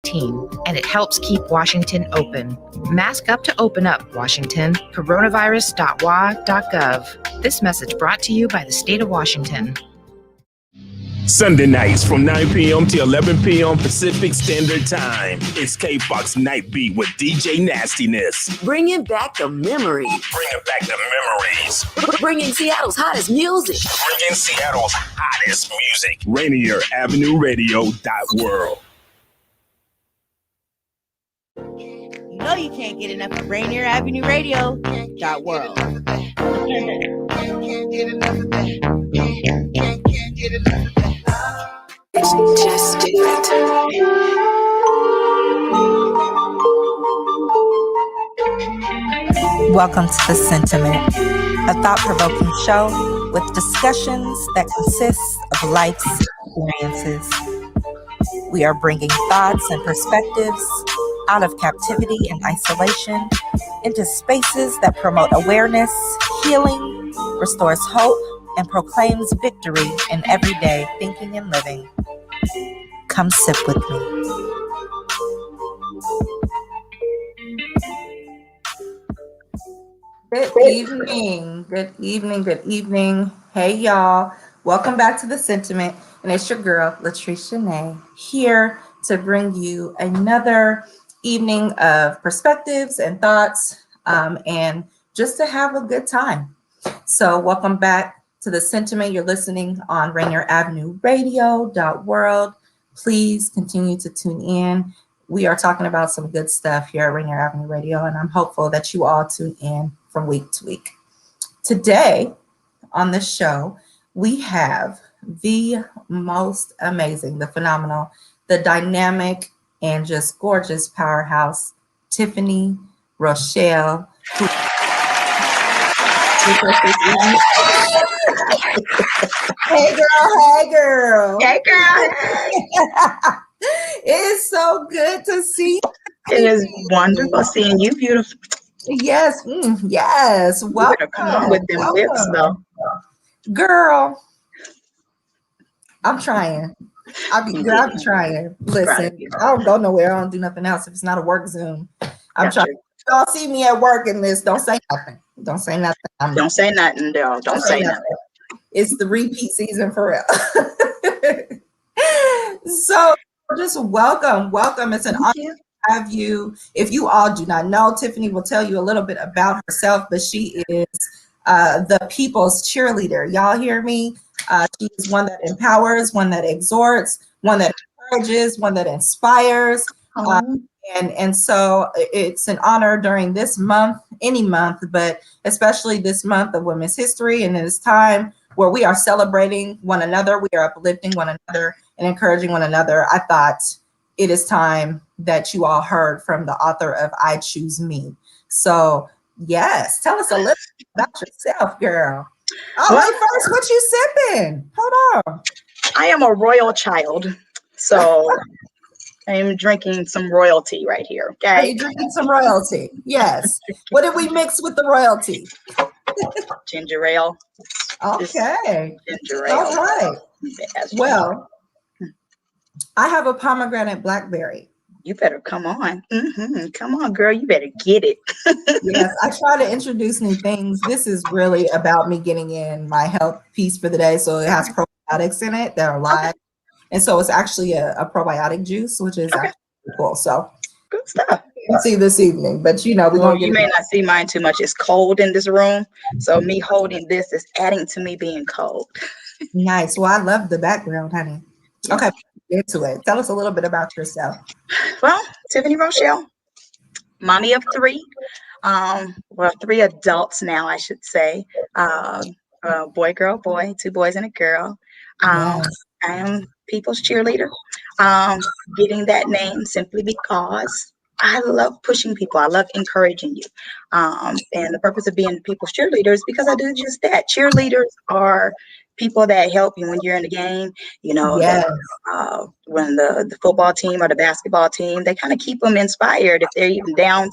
COVID-19, and it helps keep Washington open. Mask up to open up, Washington. Coronavirus.wa.gov. This message brought to you by the state of Washington. Sunday nights from 9 p.m. to 11 p.m. Pacific Standard Time. It's K-Fox Night Beat with DJ Nastiness. Bringing back the memories. Bringing back the memories. Bringing Seattle's hottest music. Bringing Seattle's hottest music. Rainier Avenue Radio.world. You know you can't get enough of Rainier Avenue Radio.world. Can't get enough of that. Can't get enough of that. Just do it. Welcome to The Sentiment, a thought-provoking show with discussions that consist of life's experiences. We are bringing thoughts and perspectives out of captivity and isolation into spaces that promote awareness, healing, restores hope, and proclaims victory in everyday thinking and living. Come sip with me. Good evening. Good evening. Hey, y'all. Welcome back to The Sentiment. And it's your girl, Latrice Chenee, here to bring you another evening of perspectives and thoughts, and just to have a good time. So welcome back to The Sentiment. You're listening on Rainier Avenue Radio.world. Please continue to tune in. We are talking about some good stuff here at Rainier Avenue Radio, and I'm hopeful that you all tune in from week to week. Today on the show, we have the most amazing, the phenomenal, the dynamic, and just gorgeous powerhouse, Tiffany Rochelle. Hey girl. It is so good to see you. It is wonderful seeing you, beautiful. Yes, yes. Welcome. You better come on with them lips, though. Girl, I'm trying. I'm trying. Listen, I don't go nowhere. I don't do nothing else if it's not a work Zoom. I'm trying. Y'all see me at work in this. Don't say nothing. Don't say nothing. Don't say nothing, girl. Don't say nothing. It's the repeat season for real. So just welcome. It's an honor to have you. If you all do not know, Tiffany will tell you a little bit about herself, but she is the people's cheerleader. Y'all hear me? She is one that empowers, one that exhorts, one that encourages, one that inspires. And so it's an honor during this month, any month, but especially this month of Women's History, and this time where we are celebrating one another, we are uplifting one another and encouraging one another. I thought it is time that you all heard from the author of I Choose Me. So yes, tell us a little about yourself, girl. Oh, wait, first, what you sipping? Hold on. I am a royal child, so I am drinking some royalty right here. Okay. Are you drinking some royalty? Yes. What did we mix with the royalty? Ginger ale. Okay. Ginger ale. All right. Well, I have a pomegranate blackberry. You better come on. Come on, girl. You better get it. Yes, I try to introduce new things. This is really about me getting in my health piece for the day. So it has probiotics in it that are live. Okay. And so it's actually a probiotic juice, which is actually cool. So good stuff. We'll see this evening, but you know, you may not see mine too much. It's cold in this room. So me holding this is adding to me being cold. Nice. Well, I love the background, honey. Okay, into it. Tell us a little bit about yourself. Well, Tiffany Rochelle, mommy of three. Well, 3 adults now, I should say. Boy, girl, boy, 2 boys and a girl. I am people's cheerleader. Getting that name simply because I love pushing people. I love encouraging you. And the purpose of being people's cheerleader is because I do just that. Cheerleaders are people that help you when you're in the game, you know, Yes. when the football team or the basketball team, they kind of keep them inspired if they're even down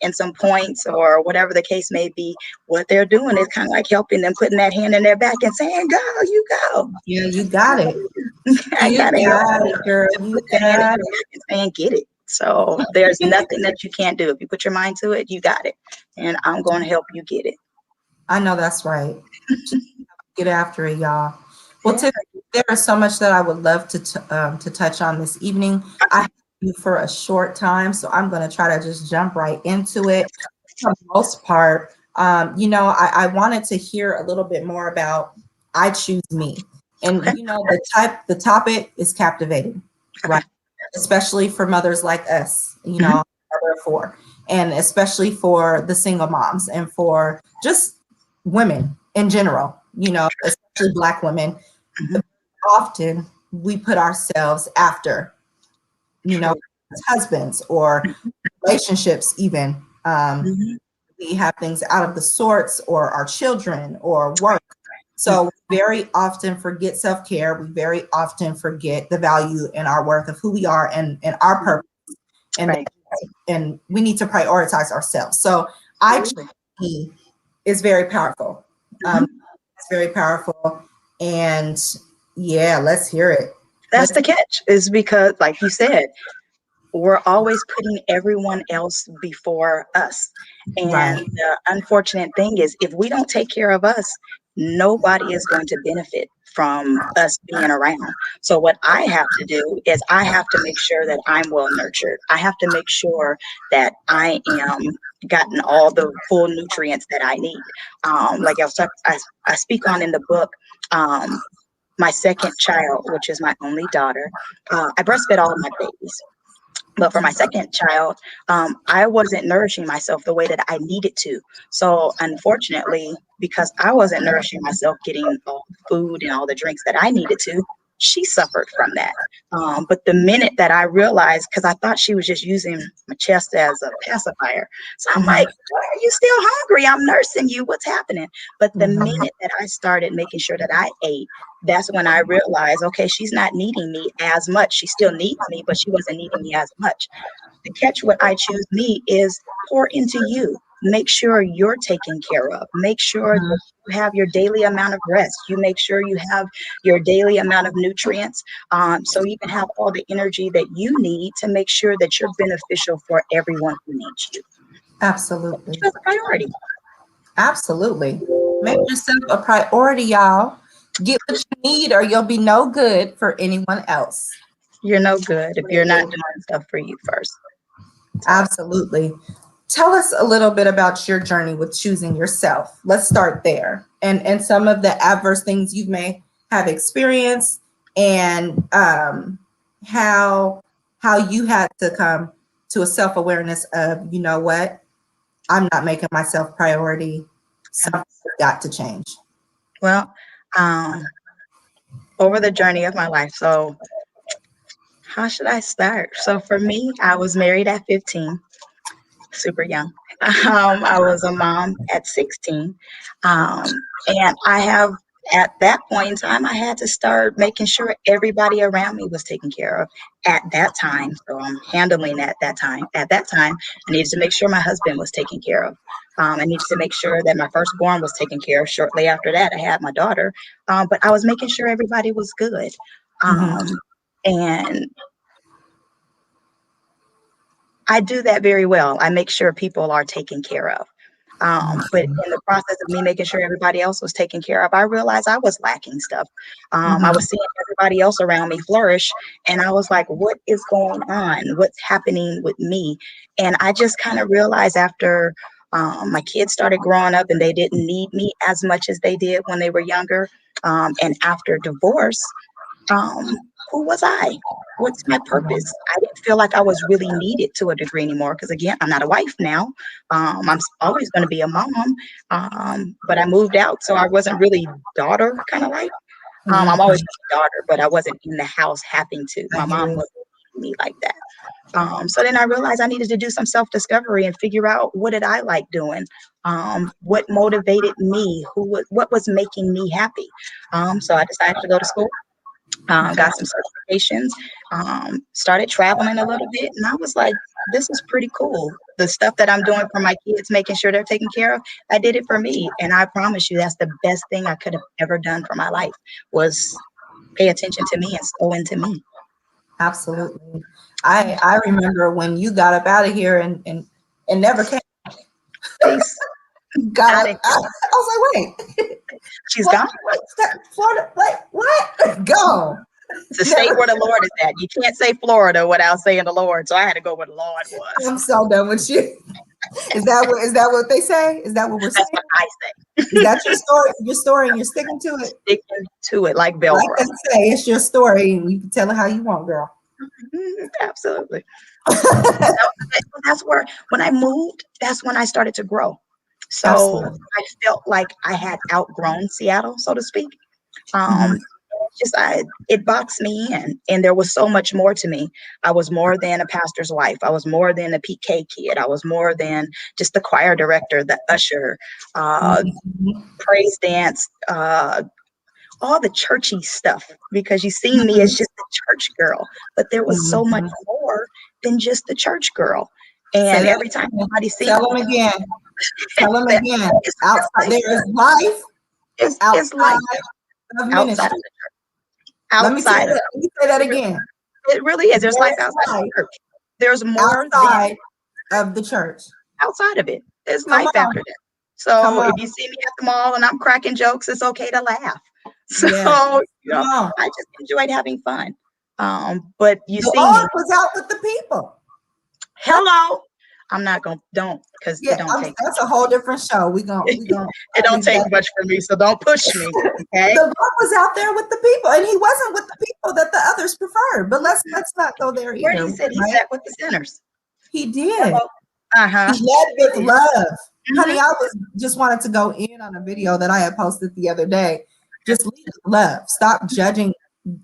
in some points or whatever the case may be. What they're doing is kind of like helping them, putting that hand in their back and saying, go, you go. Yeah, you got it. I You gotta help got it, girl. You put that hand in got your it. back and saying, get it. So there's nothing that you can't do. If you put your mind to it, you got it. And I'm going to help you get it. I know that's right. Get after it, y'all. Well, Yeah. Tiffany, there is so much that I would love to touch on this evening. I have you for a short time, so I'm going to try to just jump right into it. For the most part, I wanted to hear a little bit more about I Choose Me. And, Okay. the topic is captivating, Okay. right? Especially for mothers like us, Mm-hmm. mother of four, and especially for the single moms and for just women in general, especially Black women. Mm-hmm. Often we put ourselves after, husbands or relationships even. Mm-hmm. We have things out of the sorts, or our children or work. So we very often forget self-care. We very often forget the value and our worth of who we are and our purpose. And, Right. and we need to prioritize ourselves. So I Absolutely. Choose Me is very powerful. Mhm. It's very powerful. And yeah, let's hear it. That's the catch, is because, like you said, we're always putting everyone else before us. And Right. the unfortunate thing is, if we don't take care of us, nobody is going to benefit from us being around. So what I have to do is I have to make sure that I'm well nurtured. I have to make sure that I am gotten all the full nutrients that I need. Like I speak on in the book, my second child, which is my only daughter, I breastfed all of my babies. But for my second child, I wasn't nourishing myself the way that I needed to. So unfortunately, because I wasn't nourishing myself, getting all the food and all the drinks that I needed to, she suffered from that. But the minute that I realized, because I thought she was just using my chest as a pacifier. So I'm like, why are you still hungry? I'm nursing you. What's happening? But the minute that I started making sure that I ate, that's when I realized, okay, she's not needing me as much. She still needs me, but she wasn't needing me as much. The catch, what I Choose Me is pour into you. Make sure you're taken care of. Make sure that you have your daily amount of rest. You make sure you have your daily amount of nutrients, so you can have all the energy that you need to make sure that you're beneficial for everyone who needs you. Absolutely. That's a priority. Absolutely. Make yourself a priority, y'all. Get what you need, or you'll be no good for anyone else. You're no good if you're not doing stuff for you first. Absolutely. Tell us a little bit about your journey with choosing yourself. Let's start there. And some of the adverse things you may have experienced, and how you had to come to a self-awareness of, you know what, I'm not making myself priority. Something's got to change. Well, over the journey of my life. So how should I start? So for me, I was married at 15, super young. I was a mom at 16. And at that point in time, I had to start making sure everybody around me was taken care of at that time. So I'm handling at that time. At that time, I needed to make sure my husband was taken care of. I needed to make sure that my firstborn was taken care of. Shortly after that, I had my daughter. But I was making sure everybody was good. And I do that very well. I make sure people are taken care of. But in the process of me making sure everybody else was taken care of, I realized I was lacking stuff. I was seeing everybody else around me flourish, and I was like, what is going on? What's happening with me? And I just kind of realized after my kids started growing up and they didn't need me as much as they did when they were younger. And after divorce, who was I? What's my purpose? I didn't feel like I was really needed to a degree anymore, because again, I'm not a wife now. I'm always going to be a mom, but I moved out, so I wasn't really daughter kind of like. I'm always a daughter, but I wasn't in the house having to. My mom wasn't me like that. So then I realized I needed to do some self-discovery and figure out what did I like doing, what motivated me, what was making me happy. So I decided to go to school, got some certifications, started traveling a little bit, and I was like, this is pretty cool. The stuff that I'm doing for my kids, making sure they're taken care of, I did it for me. And I promise you, that's the best thing I could have ever done for my life, was pay attention to me and sow into me. Absolutely. I remember when you got up out of here and never came. Peace. Got up. I was like, wait. She's gone. Florida, what? Go. To state where the Lord is at. You can't say Florida without saying the Lord. So I had to go where the Lord was. I'm so done with you. Is that what they say? Is that what we're saying? That's what I say. Is that your story and you're sticking to it? Sticking to it like Velcro. Like I say, it's your story and you can tell it how you want, girl. Absolutely. That's where, when I moved, that's when I started to grow. So Absolutely. I felt like I had outgrown Seattle, so to speak. It boxed me in, and there was so much more to me. I was more than a pastor's wife. I was more than a PK kid. I was more than just the choir director, the usher, praise dance, all the churchy stuff, because you see me as just a church girl, but there was so much more than just the church girl. And every time somebody sees tell them again. Tell them again. Outside, there is life. It's life outside of the church. Let me say that again. It really is. There's life outside of the church. There's more outside of the church. Outside of it, there's life after that. So if you see me at the mall and I'm cracking jokes, it's okay to laugh. So I just enjoyed having fun. But you see, Lord was out with the people. Hello. I'm not gonna because it don't take. That's a whole different show. We gonna it don't take much for me, so don't push me. Okay. The Lord was out there with the people, and he wasn't with the people that the others preferred. But let's not go there either. Where he said he sat with the sinners. He did. He led with love. Honey, I just wanted to go in on a video that I had posted the other day. Just lead with love. Stop judging.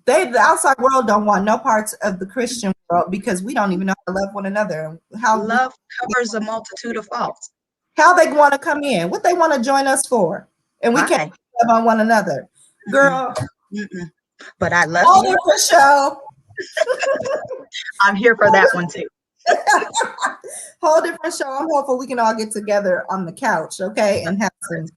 The outside world don't want no parts of the Christian world because we don't even know how to love one another. How love covers a multitude of faults. How they want to come in, what they want to join us for, and we can't love on one another, girl. But I love you. For show. I'm here for that one too. Whole different show. I'm hopeful we can all get together on the couch, okay, and have some.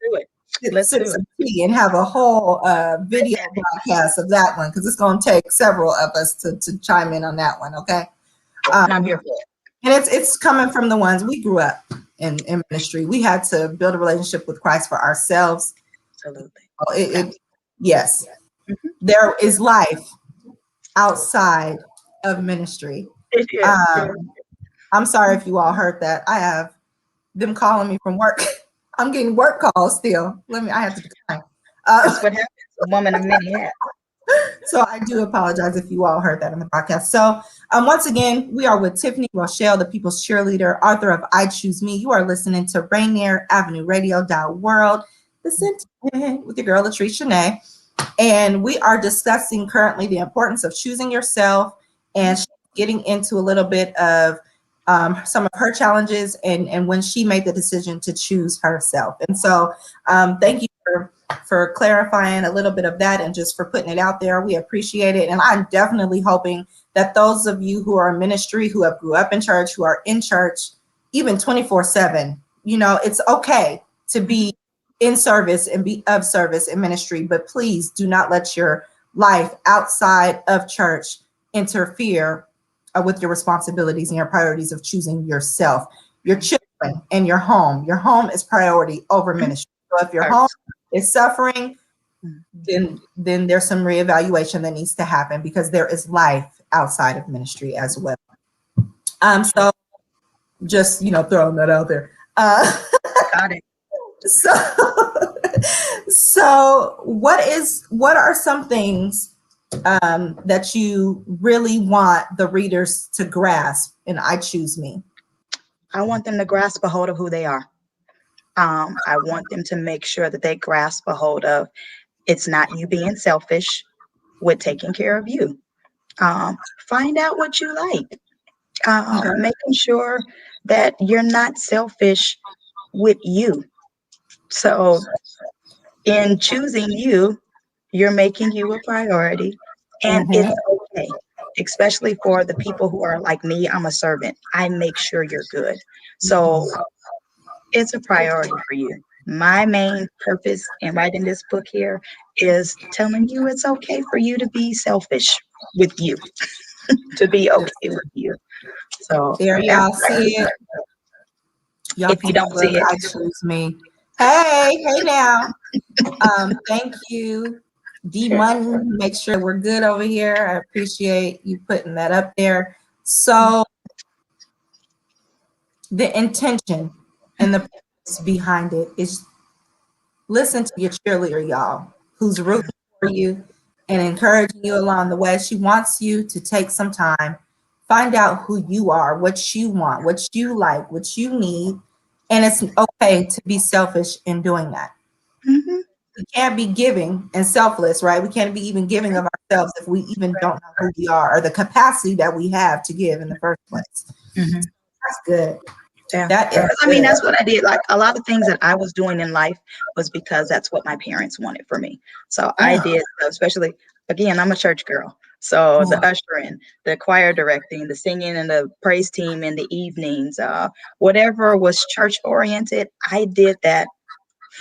Let's do some tea and have a whole video broadcast of that one because it's going to take several of us to chime in on that one. Okay, and I'm here for it. And it's coming from the ones we grew up in ministry. We had to build a relationship with Christ for ourselves. Absolutely. Yes, there is life outside of ministry. I'm sorry if you all heard that. I have them calling me from work. I'm getting work calls still. I have to decline. That's what happens. A woman of many hats. So I do apologize if you all heard that in the podcast. So once again, we are with Tiffany Rochelle, the People's Cheerleader, author of I Choose Me. You are listening to Rainier Avenue Radio World, the Sentiment with your girl Latrice Chenee. And we are discussing currently the importance of choosing yourself and getting into a little bit of some of her challenges and when she made the decision to choose herself. And so thank you for clarifying a little bit of that and just for putting it out there. We appreciate it. And I'm definitely hoping that those of you who are in ministry, who have grew up in church, who are in church, even 24/7, it's okay to be in service and be of service in ministry, but please do not let your life outside of church interfere with your responsibilities and your priorities of choosing yourself, your children, and your home. Your home is priority over ministry. So if your home is suffering, then there's some reevaluation that needs to happen because there is life outside of ministry as well. So just throwing that out there. Got it. So what are some things that you really want the readers to grasp in I Choose Me? I want them to grasp a hold of who they are. I want them to make sure that they grasp a hold of it's not you being selfish with taking care of you. Find out what you like. Making sure that you're not selfish with you. So in choosing you, you're making you a priority, and it's okay. Especially for the people who are like me, I'm a servant. I make sure you're good. So it's a priority for you. My main purpose in writing this book here is telling you it's okay for you to be selfish with you, to be okay with you. So There y'all see it. Y'all if you don't see it, I choose me. Hey now. Thank you, D Money. Make sure we're good over here. I appreciate you putting that up there. So the intention and the purpose behind it is listen to your cheerleader, y'all, who's rooting for you and encouraging you along the way. She wants you to take some time, find out who you are, what you want, what you like, what you need. And it's okay to be selfish in doing that. We can't be giving and selfless, right? We can't be even giving of ourselves if we even don't know who we are or the capacity that we have to give in the first place. That's good. Yeah. That is I mean, that's what I did. Like a lot of things that I was doing in life was because that's what my parents wanted for me. So I did, especially, again, I'm a church girl. So the ushering, the choir directing, the singing and the praise team in the evenings, whatever was church oriented, I did that.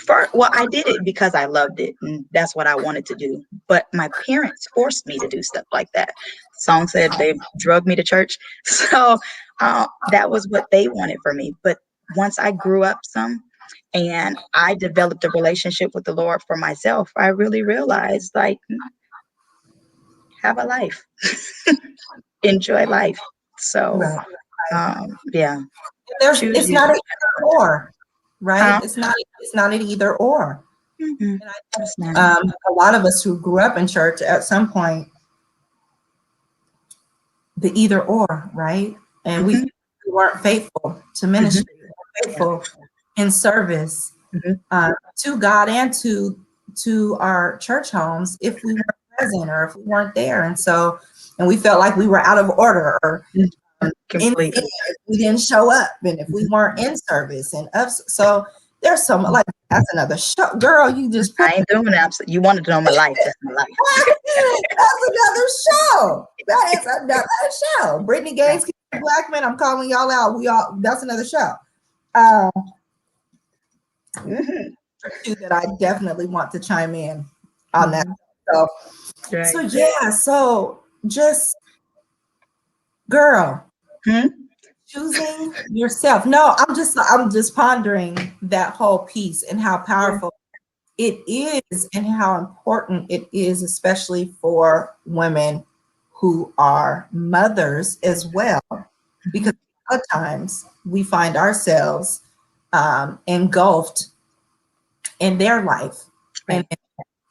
I did it because I loved it, and that's what I wanted to do. But my parents forced me to do stuff like that. Song said they drug me to church, so that was what they wanted for me. But once I grew up some, and I developed a relationship with the Lord for myself, I really realized, like, have a life, enjoy life. So, yeah, it's not an either or. Right? It's not an either or. And a lot of us who grew up in church at some point, the either or, right? And we weren't faithful to ministry, faithful in service to God and to our church homes if we weren't present or if we weren't there. And we felt like we were out of order or we didn't show up, and if we weren't in service and so there's so much, like, that's another show, girl. You just I ain't doing that. You wanted to know my life. That's my life. That's another show. That is another show. Brittany Gaines, Black Men, I'm calling y'all out. That's another show. That I definitely want to chime in on that. So just girl, choosing yourself. No, I'm just pondering that whole piece and how powerful it is and how important it is, especially for women who are mothers as well, because a lot of times we find ourselves engulfed in their life. And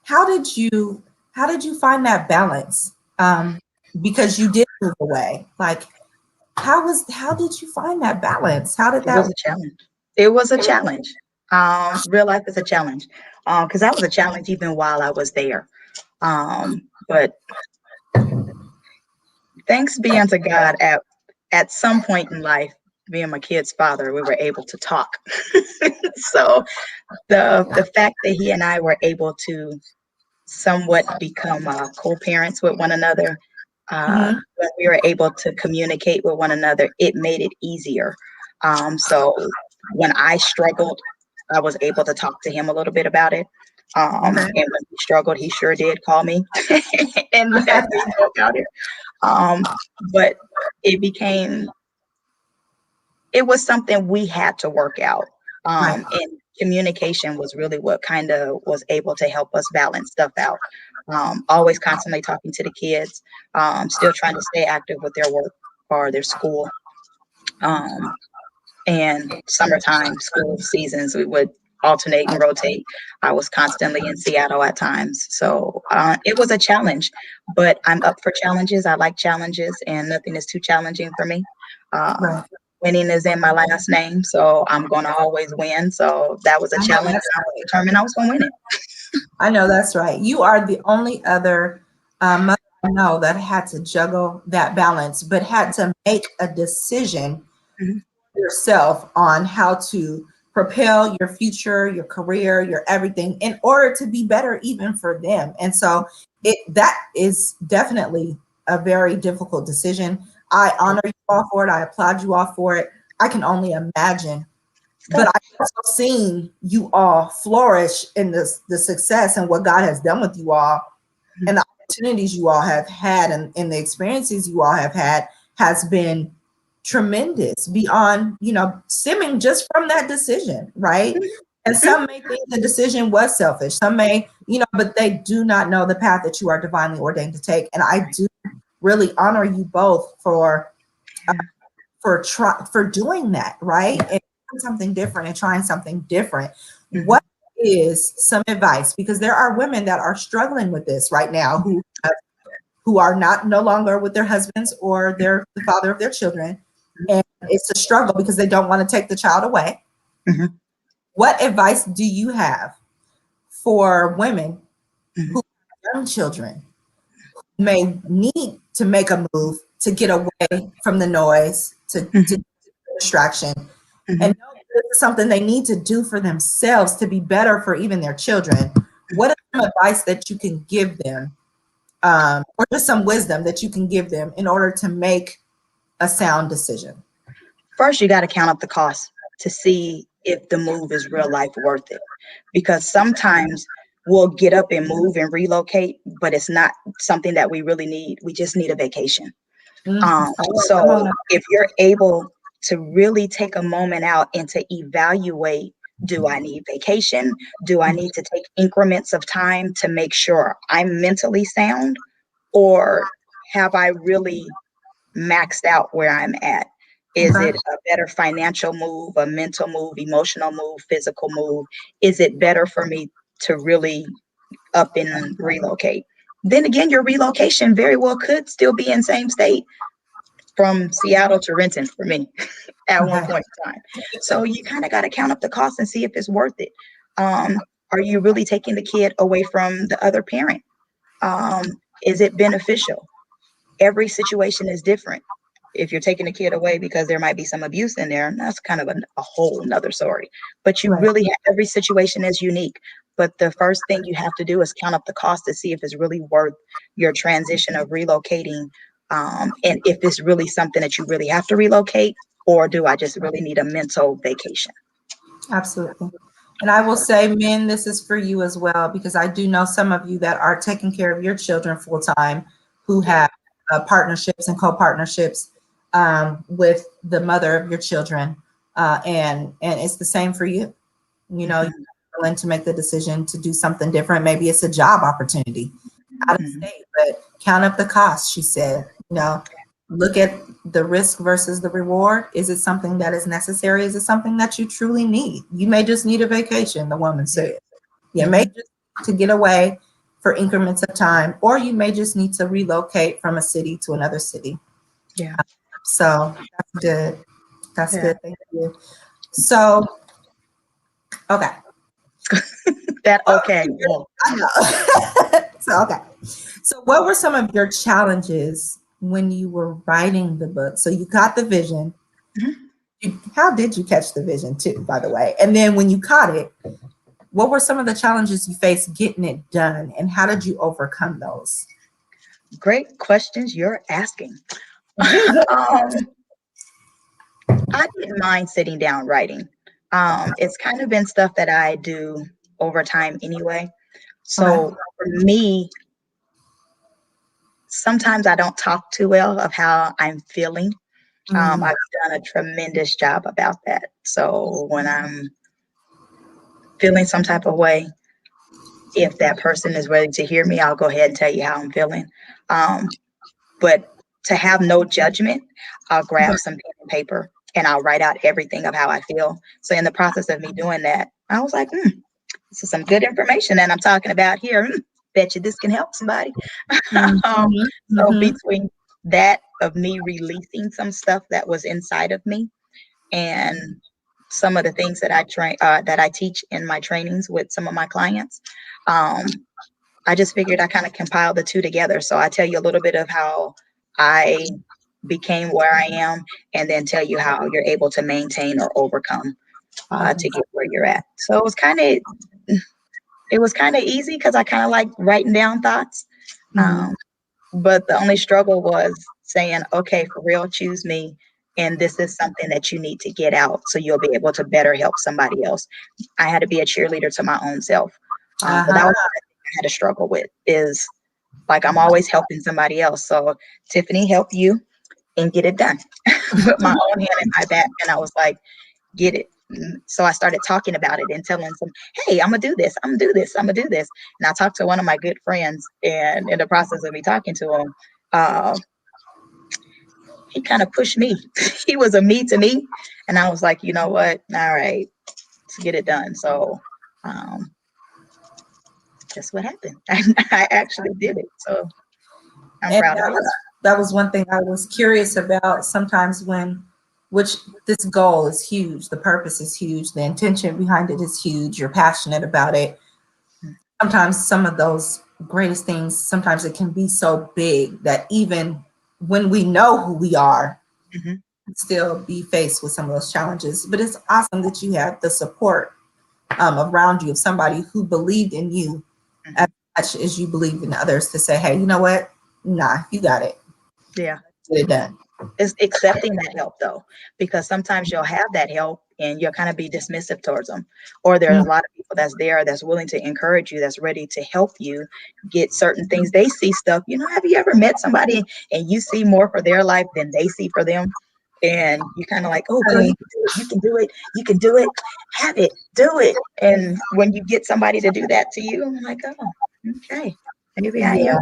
how did you find that balance? Because you did move away. Like, how did you find that balance? How did that? It was a challenge. It was a challenge. Real life is a challenge. Because that was a challenge even while I was there. But thanks be unto God, at some point in life, being my kid's father, we were able to talk. So the fact that he and I were able to somewhat become co-parents with one another, when we were able to communicate with one another, it made it easier. So when I struggled, I was able to talk to him a little bit about it. And when he struggled, he sure did call me and let me know about it. But it was something we had to work out. And communication was really what kind of was able to help us balance stuff out. Always constantly talking to the kids, still trying to stay active with their work or their school. And summertime school seasons, we would alternate and rotate. I was constantly in Seattle at times. So it was a challenge, but I'm up for challenges. I like challenges, and nothing is too challenging for me. Winning is in my last name, so I'm going to always win. So that was a challenge. I was determined I was going to win it. I know that's right. You are the only other mother I know that had to juggle that balance, but had to make a decision Mhm. yourself on how to propel your future, your career, your everything in order to be better even for them. And so that is definitely a very difficult decision. I honor you all for it. I applaud you all for it. I can only imagine. But I've also seen you all flourish in the success and what God has done with you all, and the opportunities you all have had, and the experiences you all have had has been tremendous beyond, stemming just from that decision, right? And some may think the decision was selfish. Some may, but they do not know the path that you are divinely ordained to take. And I do really honor you both for doing that, right? And doing something different and trying something different. What is some advice? Because there are women that are struggling with this right now who are no longer with their husbands or the father of their children. And it's a struggle because they don't want to take the child away. Mhm. What advice do you have for women who have young children who may need to make a move to get away from the noise, to distraction, and know that this is something they need to do for themselves to be better for even their children? What is some advice that you can give them, or just some wisdom that you can give them in order to make a sound decision? First, you got to count up the cost to see if the move is real life worth it. Because sometimes we'll get up and move and relocate, but it's not something that we really need. We just need a vacation. So if you're able to really take a moment out and to evaluate, do I need vacation? Do I need to take increments of time to make sure I'm mentally sound? Or have I really maxed out where I'm at? Is it a better financial move, a mental move, emotional move, physical move? Is it better for me to really up and relocate? Then again, your relocation very well could still be in same state, from Seattle to Renton for me at one point in time. So you kind of got to count up the cost and see if it's worth it. Are you really taking the kid away from the other parent? Is it beneficial? Every situation is different. If you're taking a kid away because there might be some abuse in there, that's kind of a whole nother story. But you really have, every situation is unique. But the first thing you have to do is count up the cost to see if it's really worth your transition of relocating, and if it's really something that you really have to relocate, or do I just really need a mental vacation? Absolutely. And I will say, men, this is for you as well, because I do know some of you that are taking care of your children full time, who have partnerships and co-partnerships with the mother of your children, and it's the same for you. You're willing to make the decision to do something different. Maybe it's a job opportunity out of state, but count up the cost. She said, look at the risk versus the reward. Is it something that is necessary? Is it something that you truly need? You may just need a vacation, the woman said. You may just need to get away for increments of time, or you may just need to relocate from a city to another city. Yeah. So that's good. That's good. Thank you. So, okay. Okay. I know. So what were some of your challenges when you were writing the book? So you got the vision. How did you catch the vision too, by the way? And then when you caught it, what were some of the challenges you faced getting it done, and how did you overcome those? Great questions you're asking. I didn't mind sitting down writing. It's kind of been stuff that I do over time anyway. So for me, sometimes I don't talk too well of how I'm feeling. I've done a tremendous job about that. So when I'm feeling some type of way, if that person is ready to hear me, I'll go ahead and tell you how I'm feeling. But to have no judgment, I'll grab some pen and paper and I'll write out everything of how I feel. So in the process of me doing that, I was like, this is some good information that I'm talking about here. Bet you this can help somebody. So between that of me releasing some stuff that was inside of me, and some of the things that I teach in my trainings with some of my clients, I just figured I kind of compiled the two together. So I tell you a little bit of how I became where I am, and then tell you how you're able to maintain or overcome to get where you're at. So it was kind of easy because I kind of like writing down thoughts. But the only struggle was saying, okay, for real, choose me. And this is something that you need to get out so you'll be able to better help somebody else. I had to be a cheerleader to my own self. But that was what I had to struggle with, is like, I'm always helping somebody else. So Tiffany, help you and get it done. Put my own hand in my back. And I was like, get it. So I started talking about it and telling some, hey, I'm gonna do this, I'm gonna do this, I'm gonna do this. And I talked to one of my good friends, and in the process of me talking to him, he kind of pushed me. He was a me to me. And I was like, you know what? All right, let's get it done. So that's what happened. I actually did it. So I'm proud of it. That was one thing I was curious about. Sometimes which this goal is huge, the purpose is huge, the intention behind it is huge, you're passionate about it. Sometimes some of those greatest things, sometimes it can be so big that even when we know who we are, still be faced with some of those challenges. But it's awesome that you have the support around you of somebody who believed in you as much as you believe in others, to say, hey, you know what? Nah, you got it. Yeah. Get it done. It's accepting that help, though, because sometimes you'll have that help and you'll kind of be dismissive towards them. Or there's a lot of people that's there that's willing to encourage you, that's ready to help you get certain things. They see stuff. You know, have you ever met somebody and you see more for their life than they see for them? And you kind of like, oh, girl, you can do it. You can do it. Have it. Do it. And when you get somebody to do that to you, I'm like, oh, okay, maybe I am.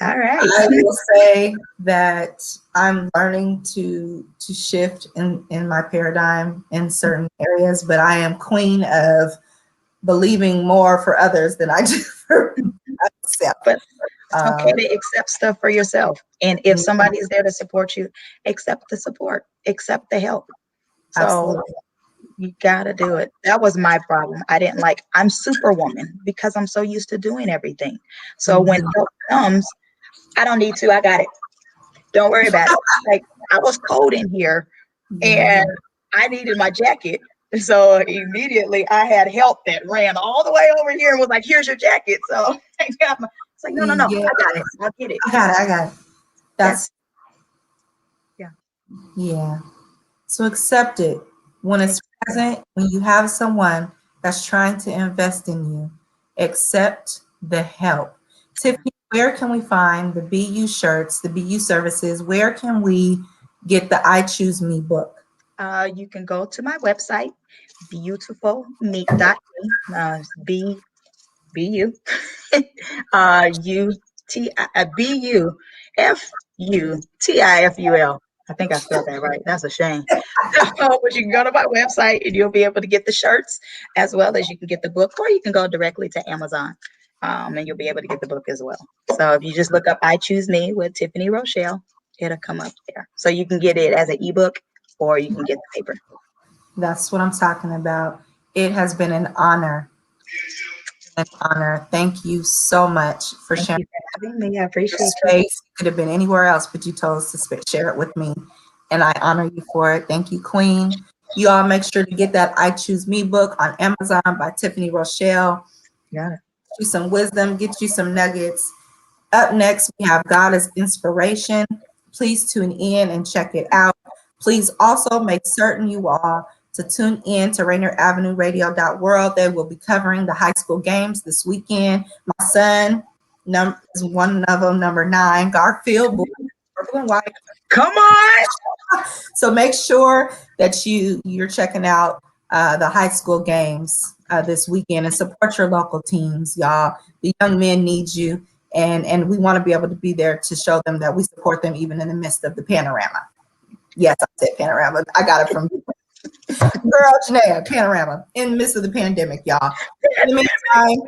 All right. I will say that I'm learning to shift in my paradigm in certain areas, but I am queen of believing more for others than I do for myself. But it's okay to accept stuff for yourself. And if somebody's there to support you, accept the support, accept the help. So Absolutely. You gotta do it. That was my problem. I'm superwoman because I'm so used to doing everything. So when help comes, I don't need to. I got it. Don't worry about it. Like, I was cold in here and I needed my jacket. So immediately I had help that ran all the way over here and was like, here's your jacket. So it's like, no. Yeah. I got it. I'll get it. I got it. That's yeah. Yeah. So accept it when it's present, when you have someone that's trying to invest in you. Accept the help. Tiffany, where can we find the BU shirts, the BU services? Where can we get the I Choose Me book? You can go to my website, beautifulme.me, BU, BUFUTIFUL. I think I spelled that right. That's a shame. But you can go to my website and you'll be able to get the shirts, as well as you can get the book, or you can go directly to Amazon. And you'll be able to get the book as well. So if you just look up I Choose Me with Tiffany Rochelle, it'll come up there. So you can get it as an ebook or you can get the paper. That's what I'm talking about. It has been an honor. An honor. Thank you so much for sharing. Thank you for having me. I appreciate your space. You could have been anywhere else, but you told us to share it with me. And I honor you for it. Thank you, Queen. You all make sure to get that I Choose Me book on Amazon by Tiffany Rochelle. Yeah. You some wisdom, get you some nuggets. Up next, we have God as Inspiration. Please tune in and check it out. Please also make certain you all to tune in to Rainier Avenue Radio.world. They will be covering the high school games this weekend. My son is one of them, number 9, Garfield. Come on. So make sure that you're checking out the high school games this weekend and support your local teams, y'all. The young men need you, and we want to be able to be there to show them that we support them even in the midst of the panorama. Yes, I said panorama. I got it from girl Janaea, panorama, in the midst of the pandemic, y'all. In the meantime,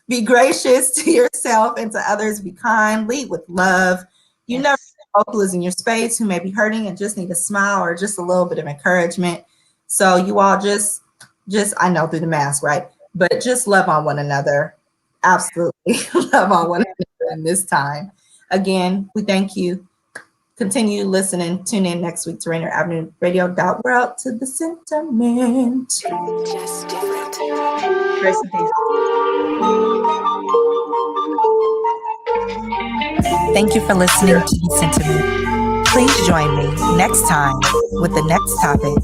be gracious to yourself and to others. Be kind, lead with love. You never know who is in your space, who may be hurting and just need a smile or just a little bit of encouragement. So you all just I know through the mask, right? But just love on one another. Absolutely. love on one another in this time. Again, we thank you. Continue listening. Tune in next week to Rainier Avenue Radio. We're out to the sentiment. Just different. Grace and peace. Thank you for listening to The Sentiment. Please join me next time with the next topic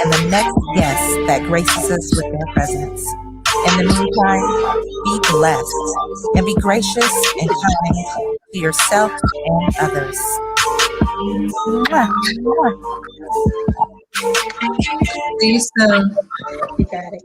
and the next guest that graces us with their presence. In the meantime, be blessed and be gracious and kind to yourself and others. Mwah. Mwah. See you soon. You got it.